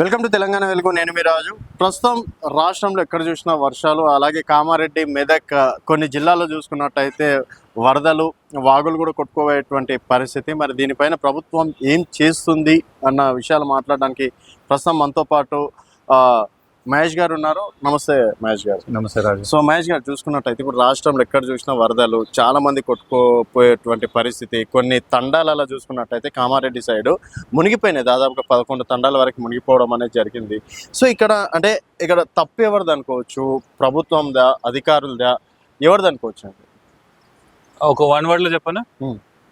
Welcome to Telangana వెలుగు. నేను మీ రాజు. ప్రస్తుతం రాష్ట్రంలో ఎక్కడ చూసినా వర్షాలు, అలాగే కామారెడ్డి, మెదక్ కొన్ని జిల్లాల్లో చూసుకున్నట్టయితే వరదలు, వాగులు కూడా కొట్టుకోబోయేటువంటి పరిస్థితి. మరి దీనిపైన ప్రభుత్వం ఏం చేస్తుంది అన్న విషయాలు మాట్లాడడానికి ప్రస్తుతం మనతో పాటు మహేష్ గారు ఉన్నారు. నమస్తే మహేష్ గారు. నమస్తే రాజు. సో మహేష్ గారు, చూసుకున్నట్టయితే ఇప్పుడు రాష్ట్రంలో ఎక్కడ చూసినా వరదలు, చాలా మంది కొట్టుకోపోయేటువంటి పరిస్థితి. కొన్ని తండాలలో చూసుకున్నట్టయితే కామారెడ్డి సైడ్ మునిగిపోయినాయి, దాదాపుగా 11 తండాల వరకు మునిగిపోవడం అనేది జరిగింది. సో ఇక్కడ తప్పు ఎవరిది అనుకోవచ్చు? ప్రభుత్వందా, అధికారులదా, ఎవరిది అనుకోవచ్చు అండి? ఒక వన్ వర్డ్ లో చెప్పనా,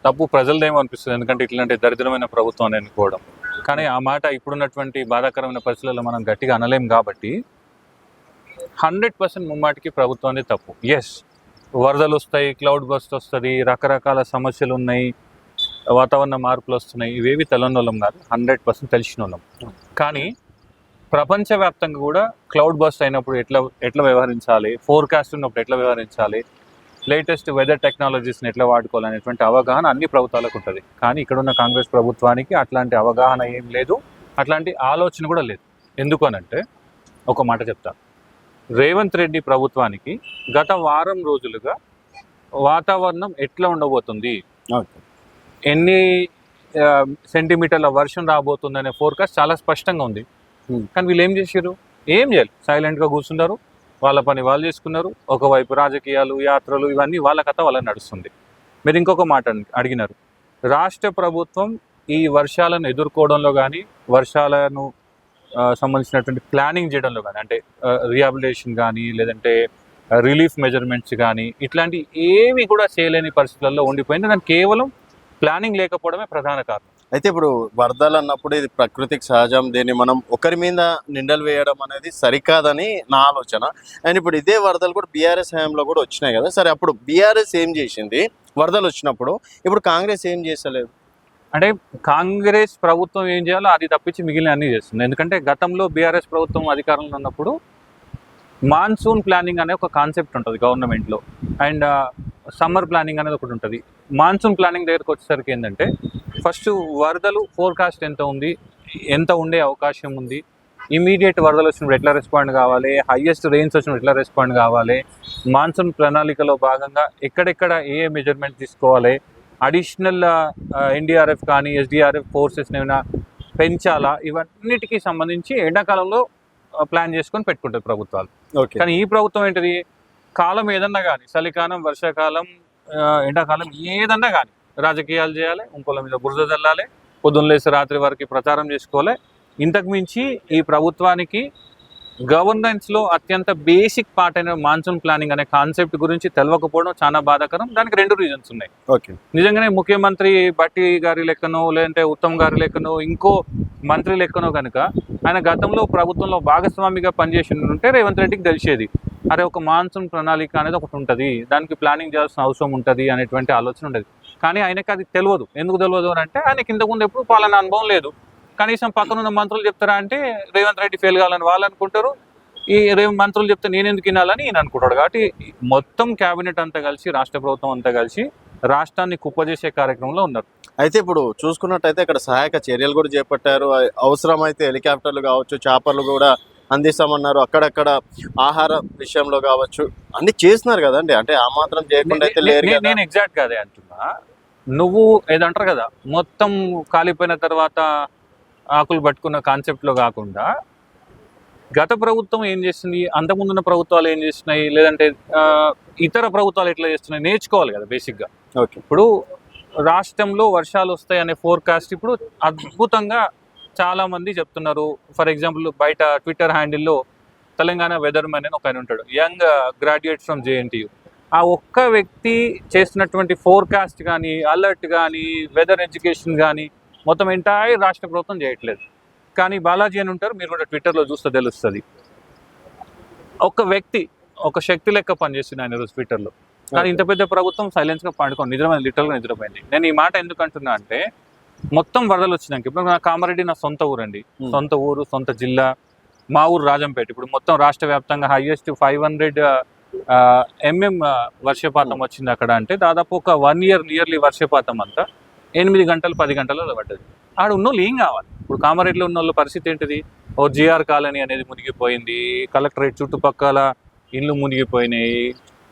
తప్పు ప్రజలదేమో అనిపిస్తుంది. ఎందుకంటే ఇట్లాంటి దరిద్రమైన ప్రభుత్వాన్ని ఎన్నుకోవడం. కానీ ఆ మాట ఇప్పుడున్నటువంటి బాధాకరమైన పరిస్థితుల్లో మనం గట్టిగా అనలేం కాబట్టి 100% ముమ్మాటికి ప్రభుత్వాన్ని తప్పు. ఎస్, వరదలు వస్తాయి, క్లౌడ్ బస్ట్ వస్తుంది, రకరకాల సమస్యలు ఉన్నాయి, వాతావరణ మార్పులు వస్తున్నాయి. ఇవేవి తెలవనోళ్ళం కాదు, 100% తెలిసిన వాళ్ళం. కానీ ప్రపంచవ్యాప్తంగా కూడా క్లౌడ్ బస్ట్ అయినప్పుడు ఎట్లా వ్యవహరించాలి, ఫోర్కాస్ట్ ఉన్నప్పుడు ఎట్లా వ్యవహరించాలి, లేటెస్ట్ వెదర్ టెక్నాలజీస్ని ఎట్లా వాడుకోవాలనేటువంటి అవగాహన అన్ని ప్రభుత్వాలకు ఉంటుంది. కానీ ఇక్కడున్న కాంగ్రెస్ ప్రభుత్వానికి అట్లాంటి అవగాహన ఏం లేదు, అట్లాంటి ఆలోచన కూడా లేదు. ఎందుకు అనంటే ఒక మాట చెప్తా. రేవంత్ రెడ్డి ప్రభుత్వానికి గత వారం రోజులుగా వాతావరణం ఎట్లా ఉండబోతుంది, ఎన్ని సెంటీమీటర్ల వర్షం రాబోతుంది అనే ఫోర్కాస్ట్ చాలా స్పష్టంగా ఉంది. కానీ వీళ్ళు ఏం చేశారు? ఏం చేయాలి, సైలెంట్గా కూర్చున్నారు, వాళ్ళ పని వాళ్ళు చేసుకున్నారు. ఒకవైపు రాజకీయాలు, యాత్రలు, ఇవన్నీ వాళ్ళ కథ వాళ్ళని నడుస్తుంది. మీరు ఇంకొక మాట అడిగినారు, రాష్ట్ర ప్రభుత్వం ఈ వర్షాలను ఎదుర్కోవడంలో కానీ, వర్షాలను సంబంధించినటువంటి ప్లానింగ్ చేయడంలో కానీ, అంటే రిహాబిలిటేషన్ కానీ, లేదంటే రిలీఫ్ మెజర్మెంట్స్ కానీ, ఇట్లాంటి ఏవి కూడా చేయలేని పరిస్థితుల్లో ఉండిపోయింది. దానికి కేవలం ప్లానింగ్ లేకపోవడమే ప్రధాన కారణం. అయితే ఇప్పుడు వరదలు అన్నప్పుడు ఇది ప్రకృతికి సహజం, దీన్ని మనం ఒకరి మీద నిందలు వేయడం అనేది సరికాదని నా ఆలోచన. అండ్ ఇప్పుడు ఇదే వరదలు కూడా బీఆర్ఎస్ హయాంలో కూడా వచ్చినాయి కదా. సరే, అప్పుడు బీఆర్ఎస్ ఏం చేసింది వరదలు వచ్చినప్పుడు, ఇప్పుడు కాంగ్రెస్ ఏం చేస్తలేదు? అంటే కాంగ్రెస్ ప్రభుత్వం ఏం చేయాలో అది తప్పించి మిగిలిన అన్నీ చేస్తుంది. ఎందుకంటే గతంలో బీఆర్ఎస్ ప్రభుత్వం అధికారంలో ఉన్నప్పుడు మాన్సూన్ ప్లానింగ్ అనే ఒక కాన్సెప్ట్ ఉంటుంది గవర్నమెంట్లో, అండ్ సమ్మర్ ప్లానింగ్ అనేది ఒకటి ఉంటుంది. మాన్సూన్ ప్లానింగ్ దగ్గరకు వచ్చేసరికి ఏంటంటే, ఫస్ట్ వరదలు ఫోర్కాస్ట్ ఎంత ఉండే అవకాశం ఉంది, ఇమీడియట్ వరదలు వచ్చినప్పుడు ఎట్లా రెస్పాండ్ కావాలి, హైయెస్ట్ రెయిన్స్ వచ్చినప్పుడు ఎట్లా రెస్పాండ్ కావాలి, మాన్సూన్ ప్రణాళికలో భాగంగా ఎక్కడెక్కడ ఏ మెజర్మెంట్ తీసుకోవాలి, అడిషనల్ ఎన్డీఆర్ఎఫ్ కానీ ఎస్డీఆర్ఎఫ్ ఫోర్సెస్ని ఏమైనా పెంచాలా, ఇవన్నిటికీ సంబంధించి ఎండాకాలంలో ప్లాన్ చేసుకొని పెట్టుకుంటారు ప్రభుత్వాలు. కానీ ఈ ప్రభుత్వం ఏంటిది, కాలం ఏదన్నా కానీ, చలికాలం, వర్షాకాలం, ఎండాకాలం, ఏదన్నా కానీ రాజకీయాలు చేయాలి, ఇంకోళ్ళ మీద బురద చల్లాలి, పొద్దున్న లేసి రాత్రి వరకు ప్రచారం చేసుకోవాలి. ఇంతకు మించి ఈ ప్రభుత్వానికి గవర్నెన్స్లో అత్యంత బేసిక్ పార్ట్ అయిన మాన్సూన్ ప్లానింగ్ అనే కాన్సెప్ట్ గురించి తెలియకపోవడం చాలా బాధాకరం. దానికి 2 రీజన్స్ ఉన్నాయి. నిజంగానే ముఖ్యమంత్రి బట్టి గారి లెక్కనో, లేదంటే ఉత్తమ్ గారి లెక్కనో, ఇంకో మంత్రి లెక్కనో కనుక ఆయన గతంలో ప్రభుత్వంలో భాగస్వామిగా పనిచేసి ఉంటే రేవంత్ రెడ్డికి తెలిసేది, అరే ఒక మాన్సూన్ ప్రణాళిక అనేది ఒకటి ఉంటుంది, దానికి ప్లానింగ్ చేయాల్సిన అవసరం ఉంటుంది అనేటువంటి ఆలోచన ఉండేది. కానీ ఆయనకి అది తెలియదు. ఎందుకు తెలియదు అని అంటే, ఆయనకి ఇంతకుముందు ఎప్పుడు పాలన అనుభవం లేదు. కనీసం పక్కనున్న మంత్రులు చెప్తారా అంటే రేవంత్ రెడ్డి ఫెయిల్ కావాలని వాళ్ళు అనుకుంటారు, ఈ మంత్రులు చెప్తే నేను ఎందుకు వినాలని ఈయన అనుకుంటాడు. కాబట్టి మొత్తం క్యాబినెట్ అంతా కలిసి, రాష్ట్ర ప్రభుత్వం అంతా కలిసి రాష్ట్రాన్ని కుప్పజేసే కార్యక్రమంలో ఉన్నారు. అయితే ఇప్పుడు చూసుకున్నట్టయితే ఇక్కడ సహాయక చర్యలు కూడా చేపట్టారు. అవసరమైతే హెలికాప్టర్లు కావచ్చు, చాపర్లు కూడా అందిస్తామన్నారు. అక్కడక్కడ ఆహార విషయంలో కావచ్చు అన్ని చేస్తున్నారు కదండి. అంటే ఆ మాత్రం చేయకుండా అయితే లేరు. నేను ఎగ్జాక్ట్గా అదే అంటున్నా. నువ్వు ఏదంటారు కదా, మొత్తం కాలిపోయిన తర్వాత ఆకులు పట్టుకున్న కాన్సెప్ట్లో కాకుండా గత ప్రభుత్వం ఏం చేస్తుంది, అంతకుముందున్న ప్రభుత్వాలు ఏం చేస్తున్నాయి, లేదంటే ఇతర ప్రభుత్వాలు ఎట్లా చేస్తున్నాయి నేర్చుకోవాలి కదా బేసిక్గా. ఇప్పుడు రాష్ట్రంలో వర్షాలు వస్తాయి అనే ఫోర్కాస్ట్ ఇప్పుడు అద్భుతంగా చాలామంది చెప్తున్నారు. ఫర్ ఎగ్జాంపుల్ బయట ట్విట్టర్ హ్యాండిల్లో తెలంగాణ వెదర్ మ్యాన్ అని ఒక ఆయన ఉంటాడు, యంగ్ గ్రాడ్యుయేట్ ఫ్రమ్ జేఎన్టీయూ. ఆ ఒక్క వ్యక్తి చేస్తున్నటువంటి ఫోర్కాస్ట్ కానీ, అలర్ట్ కానీ, వెదర్ ఎడ్యుకేషన్ కానీ మొత్తం ఎంటైర్ రాష్ట్ర ప్రభుత్వం చేయట్లేదు. కానీ బాలాజీ అని ఉంటారు, మీరు కూడా ట్విట్టర్లో చూస్తే తెలుస్తుంది. ఒక వ్యక్తి ఒక శక్తి లెక్క పనిచేస్తుంది ఆయన రోజు ట్విట్టర్లో. కానీ ఇంత పెద్ద ప్రభుత్వం సైలెన్స్గా పండుకొని నిద్రపోయింది, లిటరల్గా నిద్రపోయింది. నేను ఈ మాట ఎందుకు అంటున్నా అంటే, మొత్తం వరదలు వచ్చినాక, ఇప్పుడు నా కామారెడ్డి నా సొంత ఊరు అండి, సొంత ఊరు, సొంత జిల్లా, మా ఊరు రాజంపేట. ఇప్పుడు మొత్తం రాష్ట్ర వ్యాప్తంగా హైయెస్ట్ 500 mm వర్షపాతం వచ్చింది అక్కడ. అంటే దాదాపు ఒక 1 year నియర్లీ వర్షపాతం అంతా 8 గంటలు 10 గంటలలో పడ్డది. ఆడ ఉన్న వాళ్ళు ఏం కావాలి? ఇప్పుడు కామారెడ్డిలో ఉన్న వాళ్ళ పరిస్థితి ఏంటిది? ఓ జిఆర్ కాలనీ అనేది మునిగిపోయింది, కలెక్టరేట్ చుట్టుపక్కల ఇల్లు మునిగిపోయినాయి,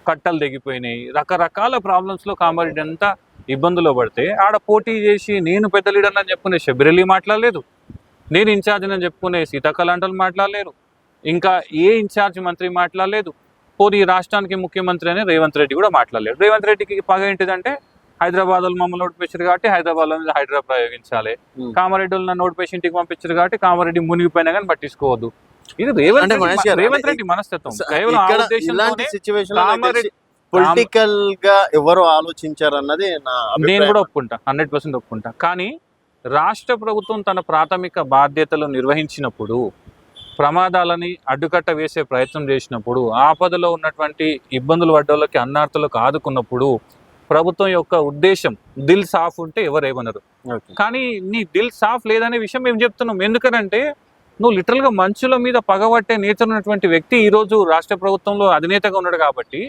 కట్టలు తెగిపోయినాయి, రకరకాల ప్రాబ్లమ్స్లో కామారెడ్డి అంతా ఇబ్బందులో పడితే ఆడ పోటీ చేసి నేను పెద్ద లీడర్ అని చెప్పుకునే షబిరెల్లి మాట్లాడలేదు, నేను ఇన్ఛార్జ్ అని చెప్పుకునే సీతాకళంటలు మాట్లాడలేరు, ఇంకా ఏ ఇన్ఛార్జ్ మంత్రి మాట్లాడలేదు. పోనీ రాష్ట్రానికి ముఖ్యమంత్రి అని రేవంత్ రెడ్డి కూడా మాట్లాడలేడు. రేవంత్ రెడ్డికి పగ ఏంటిదంటే హైదరాబాద్ వాళ్ళు మమ్మల్ని నోటిపించారు కాబట్టి హైదరాబాద్లో హైడ్రా ప్రయోగించాలి, కామారెడ్డి వాళ్ళు నన్ను నోటిఫికేషన్ ఇంటికి పంపించారు కాబట్టి కామారెడ్డి మునిగిపోయినా కానీ పట్టించుకోవద్దు. ఇది రేవంత్ రెడ్డి మనస్తత్వం. కేవలం ఆ ఉద్దేశంతోనే కామారెడ్డి పొలిటికల్ గా ఎవరు ఆలోచించారన్నది నేను కూడా ఒప్పుకుంటా, 100% ఒప్పుకుంటా. కానీ రాష్ట్ర ప్రభుత్వం తన ప్రాథమిక బాధ్యతలు నిర్వహించినప్పుడు, ప్రమాదాలని అడ్డుకట్ట వేసే ప్రయత్నం చేసినప్పుడు, ఆపదలో ఉన్నటువంటి ఇబ్బందులు పడ్డోళ్ళకి అన్నార్థులకు ఆదుకున్నప్పుడు ప్రభుత్వం యొక్క ఉద్దేశం దిల్ సాఫ్ ఉంటే ఎవరేమనరు. కానీ నీ దిల్ సాఫ్ లేదనే విషయం మేము చెప్తున్నాం. ఎందుకనంటే నువ్వు లిటరల్గా మంచుల మీద పగబట్టే నేచర్ ఉన్నటువంటి వ్యక్తి ఈరోజు రాష్ట్ర ప్రభుత్వంలో అధినేతగా ఉన్నాడు కాబట్టి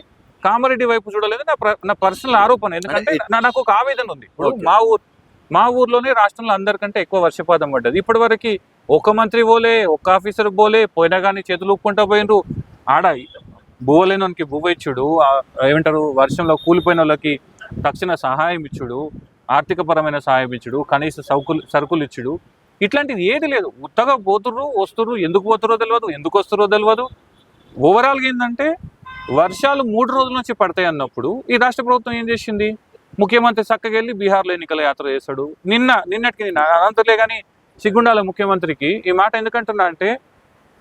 కామారెడ్డి వైపు చూడలేదు నా పర్సనల్ ఆరోపణ. ఎందుకంటే నాకు ఒక ఆవేదన ఉంది. ఇప్పుడు మా ఊర్లోనే రాష్ట్రంలో అందరికంటే ఎక్కువ వర్షపాతం పడ్డది. ఇప్పటి వరకు ఒక మంత్రి పోలే, ఒక ఆఫీసర్ పోలే, పోయినా కానీ చేతులు ఊపుకుంటా పోయినరు. ఆడ బువ్వలేనోనికి బువ్వ ఇచ్చుడు, ఏమంటారు వర్షంలో కూలిపోయిన వాళ్ళకి తక్షణ సహాయం ఇచ్చుడు, ఆర్థికపరమైన సహాయం ఇచ్చుడు, కనీస సరుకులు ఇచ్చుడు, ఇట్లాంటిది ఏది లేదు. ఉత్తగా పోతుర్రు, వస్తుర్రు, ఎందుకు పోతుర్రో తెలియదు, ఎందుకు వస్తుర్రో తెలియదు. ఓవరాల్గా ఏంటంటే వర్షాలు 3 రోజుల నుంచి పడతాయి అన్నప్పుడు ఈ రాష్ట్ర ప్రభుత్వం ఏం చేసింది? ముఖ్యమంత్రి చక్కగా వెళ్ళి బీహార్లో ఎన్నికల యాత్ర చేశాడు. నిన్నటికి అనంతలే కానీ సిగ్గుండాల ముఖ్యమంత్రికి ఈ మాట ఎందుకంటున్నా అంటే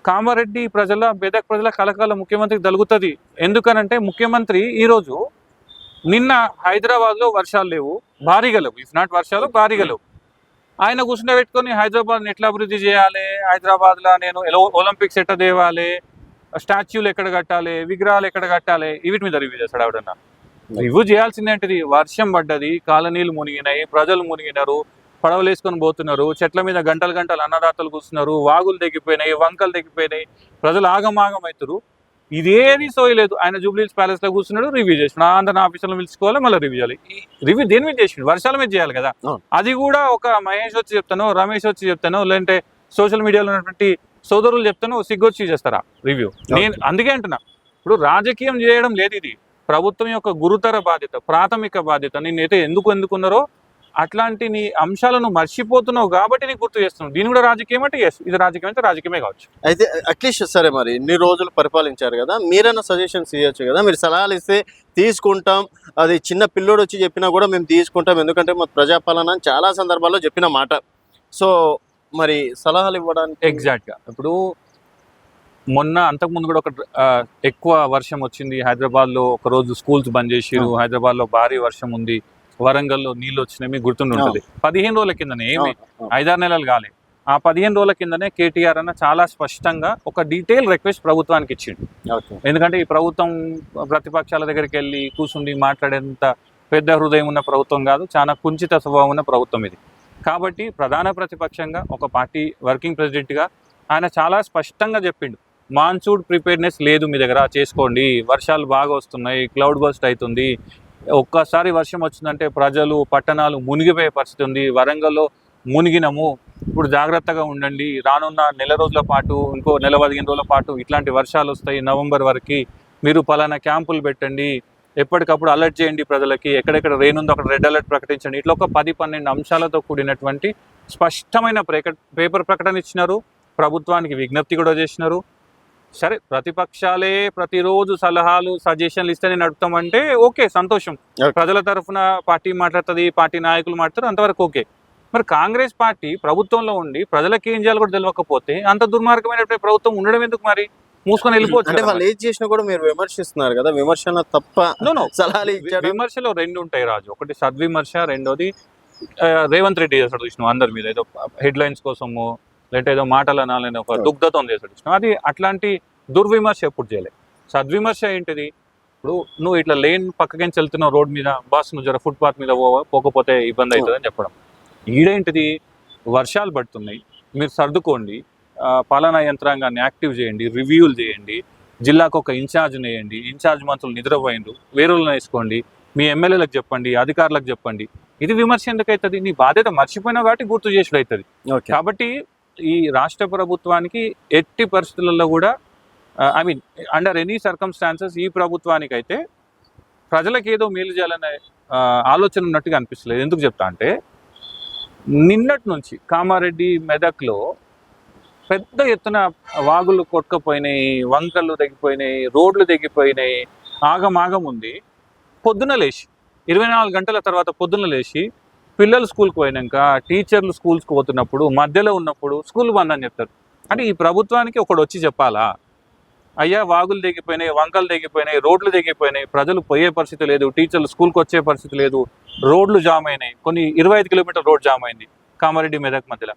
కామారెడ్డి ప్రజల, మెదక్ ప్రజల కలకాల ముఖ్యమంత్రికి తగులుతుంది. ఎందుకనంటే ముఖ్యమంత్రి ఈరోజు నిన్న హైదరాబాద్లో వర్షాలు లేవు, భారీగా లేవు, ఇఫ్ నాట్ వర్షాలు భారీగా లేవు. ఆయన కూర్చుండబెట్టుకొని హైదరాబాద్ని ఎట్లా అభివృద్ధి చేయాలి, హైదరాబాద్లో నేను ఒలింపిక్స్ ఎట్లా తేవాలి, స్టాచ్యూలు ఎక్కడ కట్టాలి, విగ్రహాలు ఎక్కడ కట్టాలి, వీటి మీద రివ్యూ చేస్తాడు ఆవిడన్నా. రివ్యూ చేయాల్సిందేంటిది? వర్షం పడ్డది, కాలనీలు మునిగినాయి, ప్రజలు మునిగినారు, పడవలు వేసుకొని పోతున్నారు, చెట్ల మీద గంటలు గంటలు అన్నదాతలు కూర్చున్నారు, వాగులు తెగిపోయినాయి, వంకలు తెగిపోయినాయి, ప్రజలు ఆగమాగం అవుతారు. ఇదేది సోయలేదు. ఆయన జూబ్లీహిల్స్ ప్యాలెస్లో కూర్చున్నాడు, రివ్యూ చేసిన అందరిని ఆఫీసులో పిలుచుకోవాలి, మళ్ళీ రివ్యూ చేయాలి. ఈ రివ్యూ దేని మీద చేసిండు? వర్షాల మీద చేయాలి కదా. అది కూడా ఒక మహేష్ వచ్చి చెప్తాను, రమేష్ వచ్చి చెప్తాను, లేదంటే సోషల్ మీడియాలో ఉన్నటువంటి సోదరులు చెప్తాను, సిగ్గొచ్చి చేస్తారా రివ్యూ? నేను అందుకే అంటున్నా, ఇప్పుడు రాజకీయం చేయడం లేదు, ఇది ప్రభుత్వం యొక్క గురుతర బాధ్యత, ప్రాథమిక బాధ్యత. నేనైతే ఎందుకున్నారో అట్లాంటి నీ అంశాలను మర్చిపోతున్నావు కాబట్టి నీకు గుర్తు చేస్తున్నావు. దీని కూడా రాజకీయం అంటే ఎస్, ఇది రాజకీయం అయితే రాజకీయమే కావచ్చు. అయితే అట్లీస్ట్ సరే, మరి ఇన్ని రోజులు పరిపాలించారు కదా, మీరైనా సజెషన్స్ ఇవ్వచ్చు కదా. మీరు సలహాలు ఇస్తే తీసుకుంటాం, అది చిన్న పిల్లోడు వచ్చి చెప్పినా కూడా మేము తీసుకుంటాం, ఎందుకంటే మా ప్రజాపాలన చాలా సందర్భాల్లో చెప్పిన మాట. సో మరి సలహాలు ఇవ్వడానికి ఎగ్జాక్ట్గా ఇప్పుడు మొన్న అంతకుముందు కూడా ఒక ఎక్కువ వర్షం వచ్చింది హైదరాబాద్లో, ఒక రోజు స్కూల్స్ బంద్ చేసిరు, హైదరాబాద్లో భారీ వర్షం ఉంది, వరంగల్లో నీళ్ళు వచ్చినాయి, మీకు గుర్తుంటుంది. 15 రోజుల కిందనే, ఏమి 5-6 నెలలు కాలే, ఆ 15 రోజుల కిందనే కేటీఆర్ అన్న చాలా స్పష్టంగా ఒక డీటెయిల్ రిక్వెస్ట్ ప్రభుత్వానికి ఇచ్చిండు. ఎందుకంటే ఈ ప్రభుత్వం ప్రతిపక్షాల దగ్గరికి వెళ్ళి కూర్చుండి మాట్లాడేంత పెద్ద హృదయం ఉన్న ప్రభుత్వం కాదు, చాలా కుంచిత స్వభావం ఉన్న ప్రభుత్వం ఇది. కాబట్టి ప్రధాన ప్రతిపక్షంగా ఒక పార్టీ వర్కింగ్ ప్రెసిడెంట్గా ఆయన చాలా స్పష్టంగా చెప్పిండు, మాన్సూన్ ప్రిపేర్నెస్ లేదు మీ దగ్గర, చేసుకోండి, వర్షాలు బాగా వస్తున్నాయి, క్లౌడ్ బస్ట్ అవుతుంది, ఒక్కసారి వర్షం వచ్చిందంటే ప్రజలు, పట్టణాలు మునిగిపోయే పరిస్థితి ఉంది, వరంగల్లో మునిగినము, ఇప్పుడు జాగ్రత్తగా ఉండండి, రానున్న నెల రోజుల పాటు, ఇంకో నెల 15 రోజుల పాటు ఇట్లాంటి వర్షాలు వస్తాయి, నవంబర్ వరకు మీరు పలానా క్యాంపులు పెట్టండి, ఎప్పటికప్పుడు అలర్ట్ చేయండి ప్రజలకి, ఎక్కడెక్కడ రెయిన్ ఉందో అక్కడ రెడ్ అలర్ట్ ప్రకటించండి. ఇట్లా ఒక 10-12 అంశాలతో కూడినటువంటి స్పష్టమైన పేపర్ ప్రకటన ఇచ్చినారు, ప్రభుత్వానికి విజ్ఞప్తి కూడా చేసినారు. సరే, ప్రతిపక్షాలే ప్రతిరోజు సలహాలు, సజెషన్లు ఇస్తే నడుపుతామంటే ఓకే, సంతోషం, ప్రజల తరఫున పార్టీ మాట్లాడుతుంది, పార్టీ నాయకులు మాట్లాడతారు, అంతవరకు ఓకే. మరి కాంగ్రెస్ పార్టీ ప్రభుత్వంలో ఉండి ప్రజలకు ఏం చేయాలో కూడా తెలియకపోతే అంత దుర్మార్గమైన ప్రభుత్వం ఉండడం ఎందుకు? మరి మూసుకొని వెళ్ళిపోవచ్చు. అంటే వాళ్ళు ఏం చేసినా కూడా మీరు విమర్శిస్తున్నారు కదా, విమర్శన తప్ప సలహాలు విమర్శలో 2 ఉంటాయి రాజు. ఒకటి సద్విమర్శ, రెండోది రేవంత్ రెడ్డి చేస్తాడు చూసినావు అందరి మీద, ఏదో హెడ్లైన్స్ కోసము, లేదంటే ఏదో మాటలు అనాలని ఒక దుగ్ధతో చేస్తాడు చూసినావు. అది అట్లాంటి దుర్విమర్శ ఎప్పుడు చేయలేదు. సద్విమర్శ ఏంటిది? ఇప్పుడు నువ్వు ఇట్లా లేన్ పక్కకి వెళ్తున్నావు రోడ్ మీద, బాస్ నువ్వు జర ఫుట్పాత్ మీద పోకపోతే ఇబ్బంది అవుతుంది అని చెప్పడం. ఈడేంటిది? వర్షాలు పడుతున్నాయి, మీరు సర్దుకోండి, పాలనా యంత్రాంగాన్ని యాక్టివ్ చేయండి, రివ్యూలు చేయండి, జిల్లాకు ఒక ఇన్ఛార్జ్ని వేయండి, ఇన్ఛార్జ్ మంత్రులు నిద్రపోయిండు, వేరులను వేసుకోండి, మీ ఎమ్మెల్యేలకు చెప్పండి, అధికారులకు చెప్పండి. ఇది విమర్శ ఎందుకు అవుతుంది? నీ బాధ్యత మర్చిపోయినా కాబట్టి గుర్తు చేసుడు అవుతుంది. కాబట్టి ఈ రాష్ట్ర ప్రభుత్వానికి ఎట్టి పరిస్థితులలో కూడా I mean under any circumstances ఈ ప్రభుత్వానికైతే ప్రజలకు ఏదో మేలు చేయాలనే ఆలోచన ఉన్నట్టుగా అనిపిస్తలేదు. ఎందుకు చెప్తా అంటే నిన్నటి నుంచి కామారెడ్డి మెదక్లో పెద్ద ఎత్తున వాగులు కొట్టుకుపోయినాయి, వంకలు తెగిపోయినాయి, రోడ్లు తెగిపోయినాయి, ఆగమాగం ఉంది. పొద్దున లేచి 24 గంటల తర్వాత పొద్దున లేచి పిల్లలు స్కూల్కి పోయినాక టీచర్లు స్కూల్స్కి పోతున్నప్పుడు మధ్యలో ఉన్నప్పుడు స్కూల్ బంద్ అని చెప్తారు. అంటే ఈ ప్రభుత్వానికి ఒకడు వచ్చి చెప్పాలా, అయ్యా వాగులు తెగిపోయినాయి, వంకలు తెగిపోయినాయి, రోడ్లు తెగిపోయినాయి, ప్రజలు పోయే పరిస్థితి లేదు, టీచర్లు స్కూల్కి వచ్చే పరిస్థితి లేదు, రోడ్లు జామ్ అయినాయి, కొన్ని 25 కిలోమీటర్ రోడ్ జామ్ అయింది కామారెడ్డి మెదక్ మధ్యలో.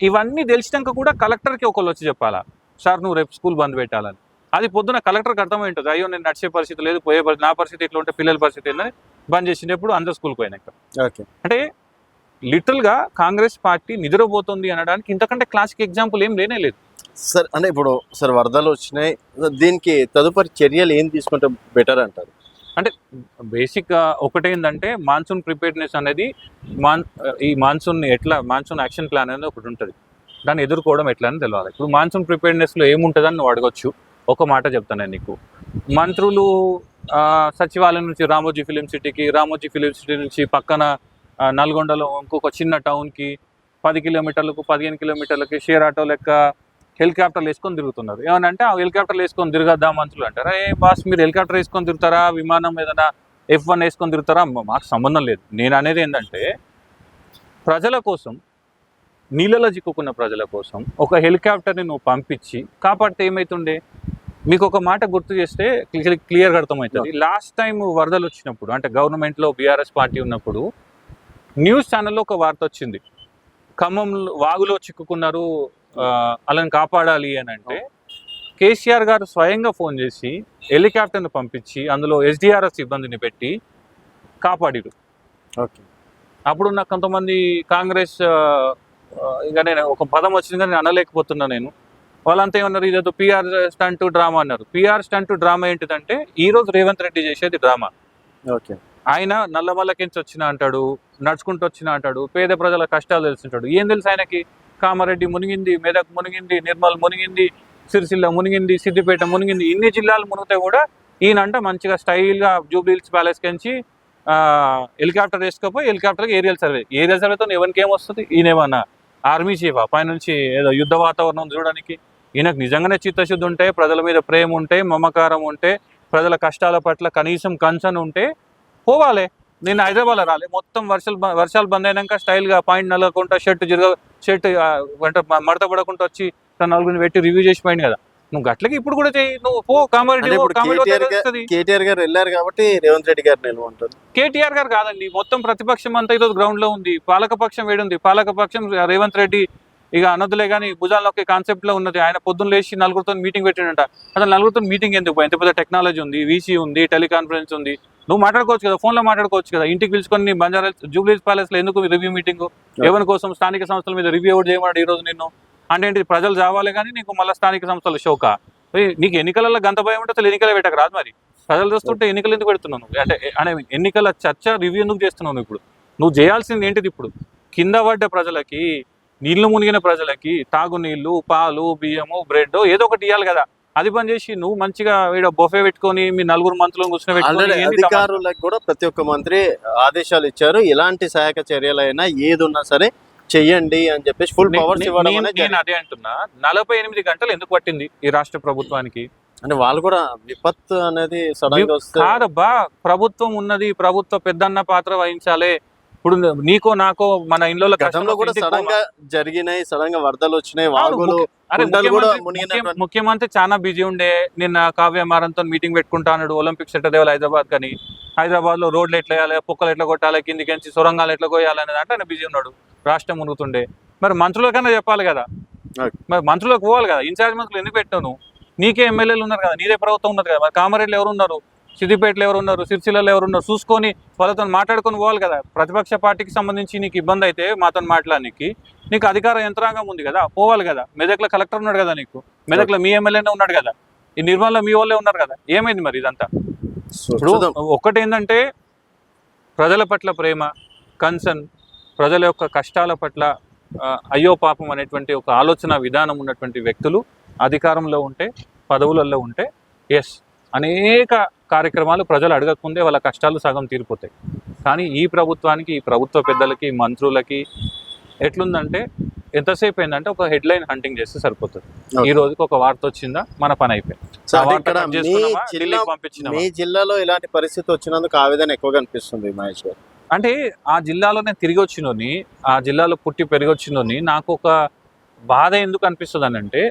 ఇవన్నీ తెలిసినాక కూడా కలెక్టర్కి ఒకళ్ళు వచ్చి చెప్పాలా, సార్ నువ్వు రేపు స్కూల్ బంద్ పెట్టాలని. అది పొద్దున కలెక్టర్కి అర్థమై ఉంటుంది, అయ్యో నేను నడిచే పరిస్థితి లేదు, పోయే పరిస్థితి, నా పరిస్థితి ఇట్లా ఉంటే పిల్లల పరిస్థితి ఏందని బంద్ చేసినప్పుడు అందరు స్కూల్కి పోయినాక. అంటే లిటరల్గా కాంగ్రెస్ పార్టీ నిద్రపోతుంది అనడానికి ఇంతకంటే క్లాసిక్ ఎగ్జాంపుల్ ఏం లేనే లేదు. సార్ అంటే ఇప్పుడు సార్ వరదలు వచ్చినాయి, దీనికి తదుపరి చర్యలు ఏం తీసుకుంటే బెటర్ అంటారు? అంటే బేసిక్గా ఒకటేంటంటే మాన్సూన్ ప్రిపేర్నెస్ అనేది ఈ మాన్సూన్ యాక్షన్ ప్లాన్ అనేది ఒకటి ఉంటుంది, దాన్ని ఎదుర్కోవడం ఎట్లా అని తెలియాలి. ఇప్పుడు మాన్సూన్ ప్రిపేర్నెస్లో ఏముంటుందని నువ్వు అడగొచ్చు. ఒక మాట చెప్తాను నేను నీకు. మంత్రులు సచివాలయం నుంచి రామోజీ ఫిలిం సిటీకి, రామోజీ ఫిలిం సిటీ నుంచి పక్కన నల్గొండలో ఇంకొక చిన్న టౌన్కి 10 కిలోమీటర్లకు 15 కిలోమీటర్లకి షేర్ ఆటో లెక్క హెలికాప్టర్లు వేసుకొని తిరుగుతున్నారు. ఏమనంటే ఆ హెలికాప్టర్లు వేసుకొని తిరగద్దా మంత్రులు అంటారా? ఏ బాస్ మీరు హెలికాప్టర్ వేసుకొని తిరుగుతారా, విమానం ఏదైనా F1 వేసుకొని తిరుగుతారా? మాకు సంబంధం లేదు. నేను అనేది ఏంటంటే ప్రజల కోసం, నీళ్ళలో చిక్కుకున్న ప్రజల కోసం ఒక హెలికాప్టర్ని నువ్వు పంపించి కాపాడితే ఏమవుతుండే? మీకు ఒక మాట గుర్తు చేస్తే క్లియర్గా అర్థమవుతుంది. లాస్ట్ టైం వరదలు వచ్చినప్పుడు, అంటే గవర్నమెంట్లో బీఆర్ఎస్ పార్టీ ఉన్నప్పుడు న్యూస్ ఛానల్లో ఒక వార్త వచ్చింది, ఖమ్మంలో వాగులో చిక్కుకున్నారు, అలాని కాపాడాలి అని అంటే కేసీఆర్ గారు స్వయంగా ఫోన్ చేసి హెలికాప్టర్ను పంపించి అందులో SDRF సిబ్బందిని పెట్టి కాపాడిరు. అప్పుడున్న కొంతమంది కాంగ్రెస్, ఇంకా నేను ఒక పదం వచ్చింది కానీ అనలేకపోతున్నా నేను, వాళ్ళంతా ఏమన్నారు, ఇదేదో PR స్టంట్ డ్రామా అన్నారు. PR స్టంట్ డ్రామా ఏంటిదంటే ఈరోజు రేవంత్ రెడ్డి చేసేది డ్రామా. ఆయన నల్లమల్లకించి వచ్చిన అంటాడు, నడుచుకుంటూ వచ్చిన అంటాడు, పేద ప్రజల కష్టాలు తెలుసుంటాడు. ఏం తెలుసు ఆయనకి? కామారెడ్డి మునిగింది, మెదక్ మునిగింది, నిర్మల్ మునిగింది, సిరిసిల్ల మునిగింది, సిద్దిపేట మునిగింది, ఇన్ని జిల్లాలు మునిగితే కూడా ఈయనంట మంచిగా స్టైల్గా జూబ్లీహిల్స్ ప్యాలెస్కి నుంచి హెలికాప్టర్ వేసుకపోయి హెలికాప్టర్కి ఏరియల్ సర్వేతో ఎవరికి ఏమొస్తుంది? ఈయనేమన్నా ఆర్మీ చీఫా? పైనుంచి ఏదో యుద్ధ వాతావరణం చూడడానికి? ఈయనకు నిజంగానే చిత్తశుద్ధి ఉంటే, ప్రజల మీద ప్రేమ ఉంటే, మమకారం ఉంటే, ప్రజల కష్టాల పట్ల కనీసం కన్సర్న్ ఉంటే పోవాలి. నేను హైదరాబాద్లో రాలే, మొత్తం వర్షాలు బంద్ అయినాక స్టైల్గా పాయింట్ నలగకుండా షర్ట్ అంటే మడత పడకుండా వచ్చి తన నలుగురిని పెట్టి రివ్యూ చేసి పోయింది కదా. నువ్వు గట్లకి ఇప్పుడు కూడా చేయి, నువ్వు పో కామారెడ్డి. కేటీఆర్ గారు వెళ్ళారు కాబట్టి రేవంత్ రెడ్డి గారు నిలవంటారు. కేటీఆర్ గారు కాదండి, మొత్తం ప్రతిపక్షం అంతా ఈరోజు గ్రౌండ్ లో ఉంది. పాలకపక్షం వేడుంది, పాలకపక్షం రేవంత్ రెడ్డి ఇక అనొద్దులే కానీ భుజాల్లోకి కాన్సెప్ట్ లో ఉన్నది. ఆయన పొద్దున్న లేచి నలుగురితో మీటింగ్ పెట్టిండంట. అసలు నలుగురితో మీటింగ్ ఎందుకు? ఎంత పెద్ద టెక్నాలజీ ఉంది, VC ఉంది, టెలికాన్ఫరెన్స్ ఉంది, నువ్వు మాట్లాడుకోవచ్చు కదా, ఫోన్లో మాట్లాడుకోవచ్చు కదా. ఇంటికి పిలుచుకొని బంజారా జూబ్లీహిల్స్ ప్యాలెస్లో ఎందుకు రివ్యూ మీటింగ్? ఎవరి కోసం? స్థానిక సంస్థల మీద రివ్యూ ఎవరు చేయమన్నాడు ఈరోజు నిన్ను? అంటే ఏంటి? ప్రజలు చావాలి కానీ నీకు మళ్ళీ స్థానిక సంస్థల షోకా? నీకు ఎన్నికలలో గంత భయం ఉంటే అసలు ఎన్నికలు పెట్టక రాదు. మరి ప్రజలు చూస్తుంటే ఎన్నికలు ఎందుకు పెడుతున్నావు? అంటే ఎన్నికల చర్చ రివ్యూ ఎందుకు చేస్తున్నావు? ఇప్పుడు నువ్వు చేయాల్సింది ఏంటిది? ఇప్పుడు కింద పడ్డ ప్రజలకి, నీళ్లు మునిగిన ప్రజలకి తాగునీళ్లు, పాలు, బియ్యము, బ్రెడ్ ఏదో ఒకటి ఇవ్వాలి కదా. అది పని చేసి నువ్వు మంచిగా బొఫే పెట్టుకొని మీ నలుగురు మంత్రులను కూర్చొని అధికారులకు కూడా ప్రతి ఒక్క మంత్రి ఆదేశాలు ఇచ్చారు, ఎలాంటి సహాయక చర్యలైనా ఏది ఉన్నా సరే చెయ్యండి అని చెప్పేసి ఫుల్ పవర్స్ ఇవ్వడం. నేను అదే అంటున్నా, 48 గంటలు ఎందుకు పట్టింది ఈ రాష్ట్ర ప్రభుత్వానికి? అంటే వాళ్ళు కూడా విపత్తు అనేది సడన్ గా వస్తే కాదబ్బా, ప్రభుత్వం ఉన్నది, ప్రభుత్వ పెద్దన్న పాత్ర వహించాలి. ఇప్పుడు నీకో నాకో మన ఇంట్లో గతంలో కూడా సడన్ గా జరిగినాయి, సడన్ గా వరదలు వచ్చినాయి, వాగులు. ముఖ్యమంత్రి చాలా బిజీ ఉండే. నిన్న కావ్య మారంతో మీటింగ్ పెట్టుకుంటాడు, ఒలింపిక్స్ ఎట్లా తేవాలి హైదరాబాద్ కానీ, హైదరాబాద్ లో రోడ్లు ఎట్లా వేయాలి, పొక్కలు ఎట్లా కొట్టాలి, కిందికి సొరంగాలు ఎట్లా కోయాలి అనేది అంటే ఆయన బిజీ ఉన్నాడు. రాష్ట్రం మునుగుతుండే. మరి మంత్రులకన్నా చెప్పాలి కదా, మరి మంత్రులకు పోవాలి కదా. ఇన్ఛార్జ్ మంత్రులు ఎందుకు పెట్టావు? నీకే ఎమ్మెల్యేలు ఉన్నారు కదా, నీదే ప్రభుత్వం ఉన్నది కదా. మరి కామారెడ్డిలో ఎవరు ఉన్నారు, సిద్దిపేటలో ఎవరు ఉన్నారు, సిరిసిల్లలో ఎవరు ఉన్నారు చూసుకొని వాళ్ళతో మాట్లాడుకొని పోవాలి కదా. ప్రతిపక్ష పార్టీకి సంబంధించి నీకు ఇబ్బంది అయితే మాతో మాట్లాడడానికి నీకు అధికార యంత్రాంగం ఉంది కదా, పోవాలి కదా. మెదక్లో కలెక్టర్ ఉన్నాడు కదా, నీకు మెదక్లో మీ ఎమ్మెల్యేనే ఉన్నాడు కదా, ఈ నిర్మల్లో మీ వాళ్ళే ఉన్నారు కదా. ఏమైంది మరి ఇదంతా? ఇప్పుడు ఒక్కటేంటంటే ప్రజల పట్ల ప్రేమ, కన్సర్న్, ప్రజల యొక్క కష్టాల పట్ల అయ్యో పాపం అనేటువంటి ఒక ఆలోచన విధానం ఉన్నటువంటి వ్యక్తులు అధికారంలో ఉంటే, పదవులలో ఉంటే ఎస్ అనేక కార్యక్రమాలు ప్రజలు అడగకముందే వాళ్ళ కష్టాలు సగం తీరిపోతాయి. కానీ ఈ ప్రభుత్వానికి, ఈ ప్రభుత్వ పెద్దలకి, మంత్రులకి ఎట్లుందంటే ఎంతసేపు ఏంటంటే ఒక హెడ్లైన్ హంటింగ్ చేస్తే సరిపోతుంది. ఈ రోజుకి ఒక వార్త వచ్చిందా, మన పని అయిపోయింది. సో ఆ అంటే వార్త ఇక్కడ కట్ మీ చేసుకున్నామా, జిల్లా ఢిల్లీకి పంపించినామా. మీ జిల్లాలో ఇలాంటి పరిస్థితి వచ్చినందుకు ఆవేదన ఎక్కువగా అనిపిస్తుంది మహేష్ గారు. అంటే ఆ జిల్లాలో నేను తిరిగి వచ్చినోని, ఆ జిల్లాలో పుట్టి పెరిగి వచ్చినోని నాకు ఒక బాధ ఎందుకు అనిపిస్తుంది అని అంటే,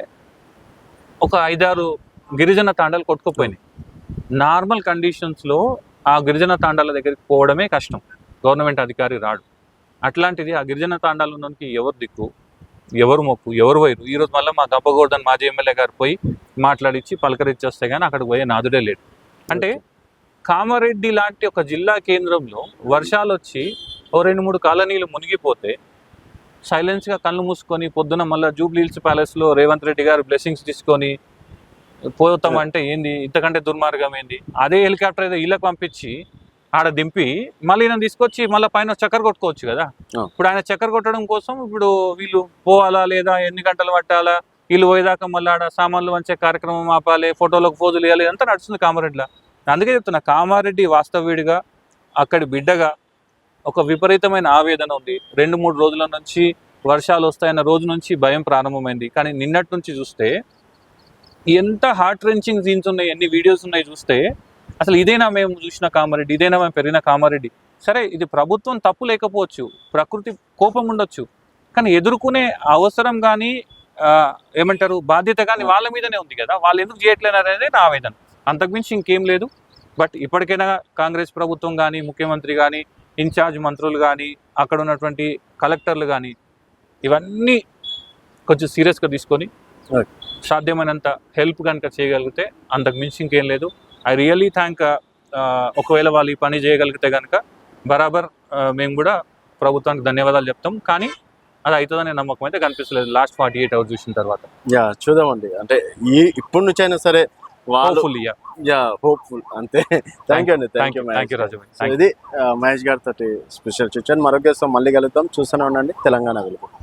ఒక 5-6 గిరిజన తాండాలు కొట్టుకుపోయినాయి. నార్మల్ కండిషన్స్లో ఆ గిరిజన తాండాల దగ్గరికి పోవడమే కష్టం, గవర్నమెంట్ అధికారి రాడు. అట్లాంటిది ఆ గిరిజన తాండాలు ఉన్నోనికి ఎవరు దిక్కు, ఎవరు మొక్కు, ఎవరు వైరు. ఈరోజు మళ్ళీ మా గంపగోర్ధన్ మాజీ ఎమ్మెల్యే గారు పోయి మాట్లాడించి పలకరించేస్తే కానీ అక్కడికి పోయే నాదుడే లేడు. అంటే కామారెడ్డి లాంటి ఒక జిల్లా కేంద్రంలో వర్షాలు వచ్చి ఓ 2-3 కాలనీలు మునిగిపోతే సైలెన్స్గా కళ్ళు మూసుకొని పొద్దున మళ్ళీ జూబ్లీ హిల్స్ ప్యాలెస్లో రేవంత్ రెడ్డి గారు బ్లెస్సింగ్స్ తీసుకొని పోతామంటే ఏంది, ఇంతకంటే దుర్మార్గం ఏంది? అదే హెలికాప్టర్ ఏదో ఇళ్ళకి పంపించి ఆడ దింపి మళ్ళీ ఈయన తీసుకొచ్చి మళ్ళీ పైన చక్కర కొట్టుకోవచ్చు కదా. ఇప్పుడు ఆయన చక్కర కొట్టడం కోసం ఇప్పుడు వీళ్ళు పోవాలా లేదా, ఎన్ని గంటలు పట్టాలా, వీళ్ళు పోయేదాకా మళ్ళీ ఆడ సామాన్లు వంచే కార్యక్రమం ఆపాలి, ఫోటోలకు పోజులు ఇవ్వాలి, అంతా నడుస్తుంది కామారెడ్డిలో. అందుకే చెప్తున్నా, కామారెడ్డి వాస్తవ్యుడిగా, అక్కడి బిడ్డగా ఒక విపరీతమైన ఆవేదన ఉంది. 2-3 రోజుల నుంచి వర్షాలు వస్తాయన్న రోజు నుంచి భయం ప్రారంభమైంది. కానీ నిన్నటి నుంచి చూస్తే ఎంత హార్ట్ రెంచింగ్ సీన్స్ ఉన్నాయి, ఎన్ని వీడియోస్ ఉన్నాయి చూస్తే అసలు ఇదేనా మేము చూసిన కామారెడ్డి, ఇదేనా మేము పెరిగిన కామారెడ్డి. సరే, ఇది ప్రభుత్వం తప్పు లేకపోవచ్చు, ప్రకృతి కోపం ఉండొచ్చు, కానీ ఎదుర్కొనే అవసరం కానీ ఏమంటారు బాధ్యత కానీ వాళ్ళ మీదనే ఉంది కదా. వాళ్ళు ఎందుకు చేయట్లేదు అనేది నా ఆవేదన, అంతకుమించి ఇంకేం లేదు. బట్ ఇప్పటికైనా కాంగ్రెస్ ప్రభుత్వం కానీ, ముఖ్యమంత్రి కానీ, ఇన్ఛార్జ్ మంత్రులు కానీ, అక్కడ ఉన్నటువంటి కలెక్టర్లు కానీ ఇవన్నీ కొంచెం సీరియస్గా తీసుకొని సాధ్యమైనంత హెల్ప్ కనుక చేయగలిగితే అంతకుమించి ఇంకేం లేదు. I really thank. ఒకవేళ వాళ్ళు ఈ పని చేయగలిగితే కనుక బరాబర్ మేము కూడా ప్రభుత్వానికి ధన్యవాదాలు చెప్తాం. కానీ అది అవుతుందనే నమ్మకం అయితే కనిపిస్తలేదు లాస్ట్ 48 hours చూసిన తర్వాత. యా, చూద్దామండి. అంటే ఇప్పటి నుంచి అయినా సరే హోప్ఫుల్ అంతే. థ్యాంక్ యూ అండి. థ్యాంక్ యూ రాజు. ఇది మహేష్ గారి తోటి స్పెషల్ చూచాను. మరొక మళ్ళీ కలుగుతాం. చూస్తూనే ఉండండి తెలంగాణ వెలుగు.